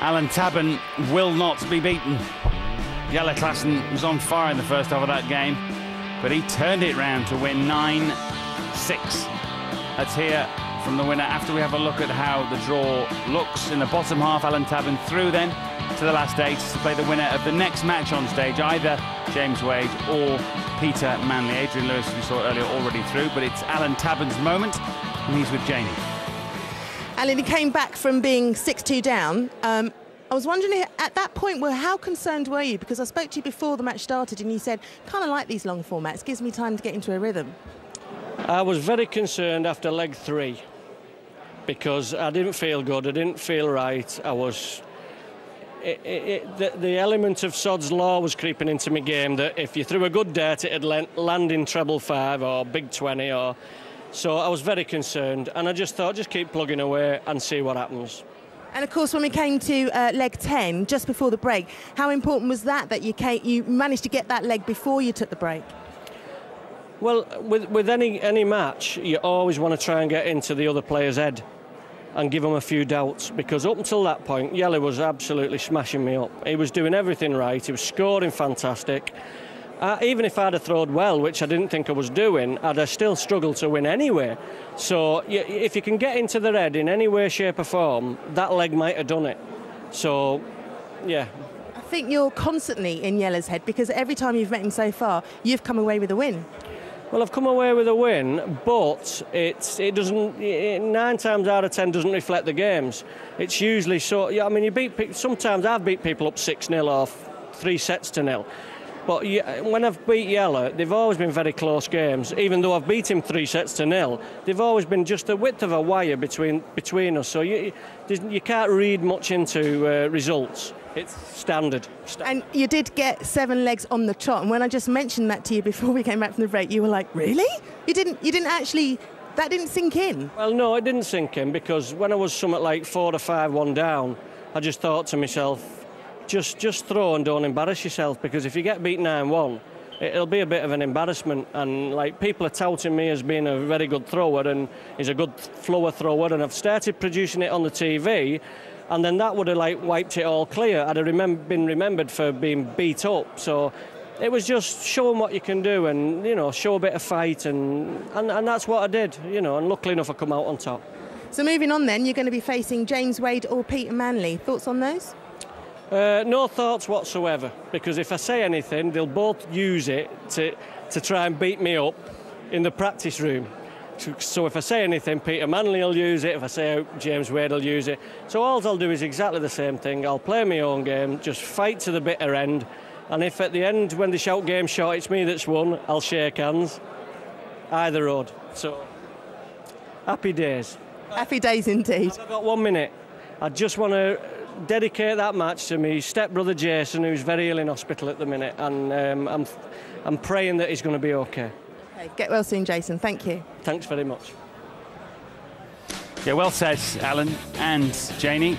Alan Tabern will not be beaten. Jelle Claassen was on fire in the first half of that game, but he turned it round to win 9-6. Let's hear from the winner after we have a look at how the draw looks in the bottom half. Alan Tabern through then to the last 8 to play the winner of the next match on stage, either James Wade or Peter Manley. Adrian Lewis, we saw earlier, already through, but it's Alan Tabern's moment, and he's with Janie. Alan, he came back from being 6-2 down. I was wondering, at that point, how concerned were you? Because I spoke to you before the match started and you said, kind of like these long formats, gives me time to get into a rhythm. I was very concerned after leg 3 because I didn't feel good, I didn't feel right. I was... the element of Sod's Law was creeping into my game, that if you threw a good dart, it'd land in treble 5 or big 20 or... So I was very concerned, and I just thought, just keep plugging away and see what happens. And of course, when we came to leg 10, just before the break, how important was that you managed to get that leg before you took the break? Well, with any match, you always want to try and get into the other player's head and give him a few doubts, because up until that point, Jelle was absolutely smashing me up. He was doing everything right, he was scoring fantastic. Even if I'd have thrown well, which I didn't think I was doing, I'd have still struggled to win anyway. So if you can get into their head in any way, shape or form, that leg might have done it. So, yeah. I think you're constantly in Jelle's head, because every time you've met him so far, you've come away with a win. Well, I've come away with a win, but it doesn't. 9 times out of 10 doesn't reflect the games. It's usually so. Yeah, I mean, sometimes I've beat people up 6-0 or 3-0. But when I've beat Jelle, they've always been very close games. Even though I've beat him 3-0, they've always been just the width of a wire between us. So you can't read much into results. It's standard. And you did get 7 legs on the trot. And when I just mentioned that to you before we came back from the break, you were like, "Really? You didn't actually? That didn't sink in?" Well, no, it didn't sink in, because when I was something like 4 or 5-1 down, I just thought to myself, just throw and don't embarrass yourself, because if you get beat 9-1, it'll be a bit of an embarrassment. And like, people are touting me as being a very good thrower, and he's a good flower thrower, and I've started producing it on the TV, and then that would have like wiped it all clear. I'd have been remembered for being beat up. So it was just showing what you can do, and show a bit of fight, and that's what I did, and luckily enough I come out on top. So moving on then, you're going to be facing James Wade or Peter Manley. Thoughts on those? No thoughts whatsoever, because if I say anything, they'll both use it to try and beat me up in the practice room. So if I say anything, Peter Manley will use it. If I say James Wade will use it. So all I'll do is exactly the same thing. I'll play my own game, just fight to the bitter end. And if at the end, when they shout game short, it's me that's won, I'll shake hands. Either road. So, happy days. Happy days indeed. I've got 1 minute. I just want to dedicate that match to me stepbrother Jason, who's very ill in hospital at the minute, and I'm praying that he's going to be okay. Okay, get well soon, Jason. Thank you. Thanks very much. Yeah, well said, Alan and Janie.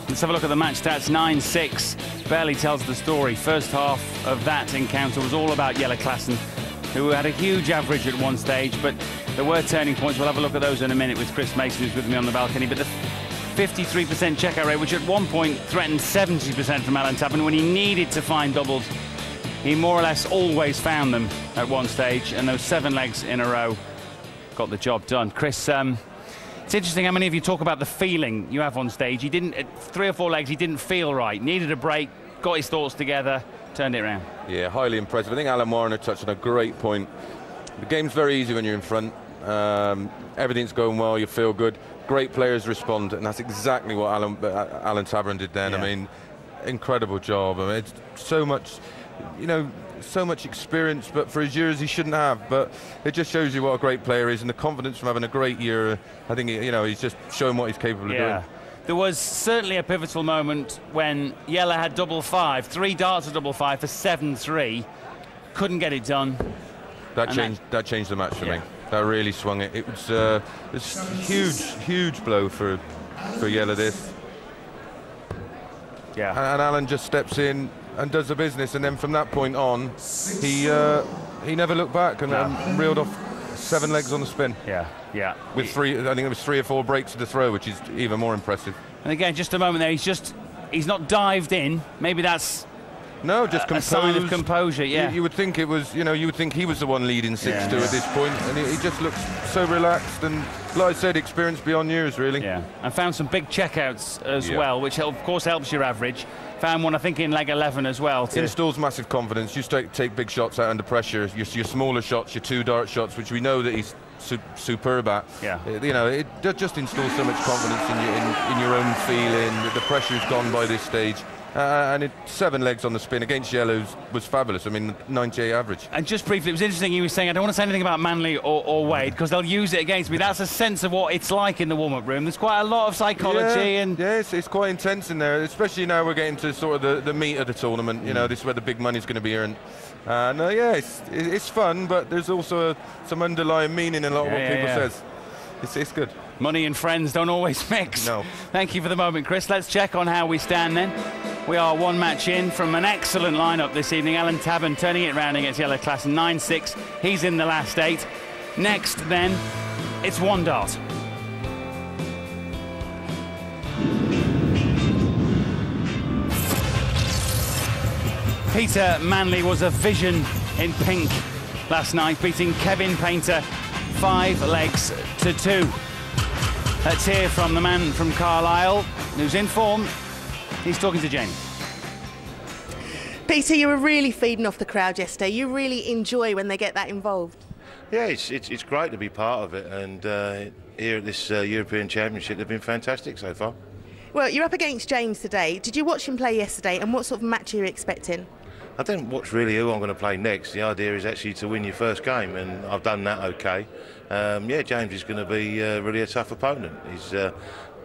Let's have a look at the match stats. 9-6 barely tells the story. First half of that encounter was all about Jelle Claassen, who had a huge average at one stage, but there were turning points. We'll have a look at those in a minute with Chris Mason, who's with me on the balcony. But the 53% checkout rate, which at one point threatened 70% from Alan Tabern when he needed to find doubles, he more or less always found them at one stage, and those 7 legs in a row got the job done. Chris, it's interesting how many of you talk about the feeling you have on stage. He didn't, at 3 or 4 legs, he didn't feel right, needed a break, got his thoughts together, turned it around. Yeah, highly impressive. I think Alan Warner touched on a great point. The game's very easy when you're in front. Everything's going well, you feel good. Great players respond, and that's exactly what Alan Tabern did then. Yeah. I mean, incredible job. I mean, it's so much, so much experience, but for his years he shouldn't have. But it just shows you what a great player is, and the confidence from having a great year. I think he's just showing what he's capable of doing. There was certainly a pivotal moment when Jelle had double 5, 3 darts of double 5 for 7-3, couldn't get it done. That changed the match for me. That really swung it. It was this huge blow for Jelle, this. Yeah. And Alan just steps in and does the business, and then from that point on, he never looked back and reeled off 7 legs on the spin. Yeah. With 3, I think it was 3 or 4 breaks to the throw, which is even more impressive. And again, just a moment there, he's just he's not dived in. Maybe that's no, just a sign of composure. Yeah, you would think it was. You know, you would think he was the one leading 6-2 at this point, and he just looks so relaxed and, like I said, experienced beyond years, really. Yeah, and found some big checkouts as well, which of course helps your average. Found one, I think, in leg 11 as well. Installs massive confidence. You take big shots out under pressure. Your smaller shots, your 2 dart shots, which we know that he's superb at. Yeah. You know, it just installs so much confidence in your own feeling. The pressure's gone by this stage. And 7 legs on the spin against yellows was fabulous. I mean, 98 average. And just briefly, it was interesting he was saying, I don't want to say anything about Manley or Wade because they'll use it against me. That's a sense of what it's like in the warm-up room. There's quite a lot of psychology. Yeah, it's quite intense in there, especially now we're getting to sort of the meat of the tournament. You know, this is where the big money's going to be earned. It's fun, but there's also some underlying meaning in a lot of what people says. It's good. Money and friends don't always mix. No. Thank you for the moment, Chris. Let's check on how we stand then. We are 1 match in from an excellent lineup this evening. Alan Tabern turning it round against Yellow Class 9-6. He's in the last 8. Next, then, it's 1 dart. Peter Manley was a vision in pink last night, beating Kevin Painter 5 legs to 2. Let's hear from the man from Carlisle, who's in form. He's talking to Jamie. Peter, you were really feeding off the crowd yesterday. You really enjoy when they get that involved. Yeah, it's great to be part of it, and here at this European Championship, they've been fantastic so far. Well, you're up against James today. Did you watch him play yesterday, and what sort of match are you expecting? I don't watch really who I'm going to play next. The idea is actually to win your first game, and I've done that okay. James is going to be really a tough opponent. He's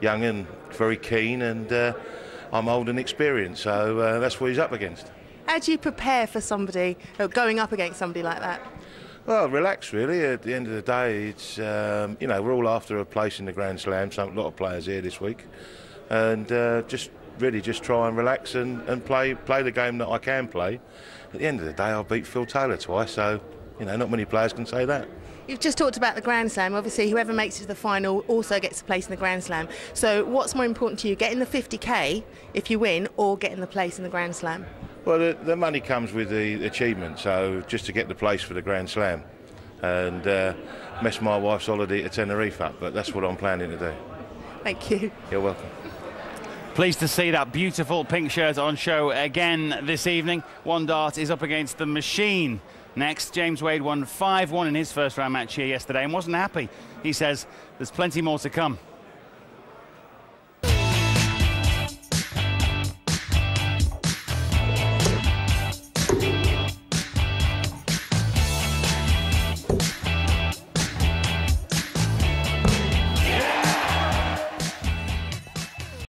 young and very keen, and I'm old and experienced, so that's what he's up against. How do you prepare for somebody, going up against somebody like that? Well, relax really. At the end of the day, it's you know, we're all after a place in the Grand Slam. A lot of players here this week, and just try and relax and play the game that I can play. At the end of the day, I beat Phil Taylor twice, so you know, not many players can say that. You've just talked about the Grand Slam. Obviously, whoever makes it to the final also gets a place in the Grand Slam. So what's more important to you, getting the 50k if you win, or getting the place in the Grand Slam? Well, the money comes with the achievement, so just to get the place for the Grand Slam and mess my wife's holiday to Tenerife up, but that's what I'm planning to do. Thank you. You're welcome. Pleased to see that beautiful pink shirt on show again this evening. 1 dart is up against the machine. Next, James Wade won 5-1 in his first round match here yesterday and wasn't happy. He says there's plenty more to come.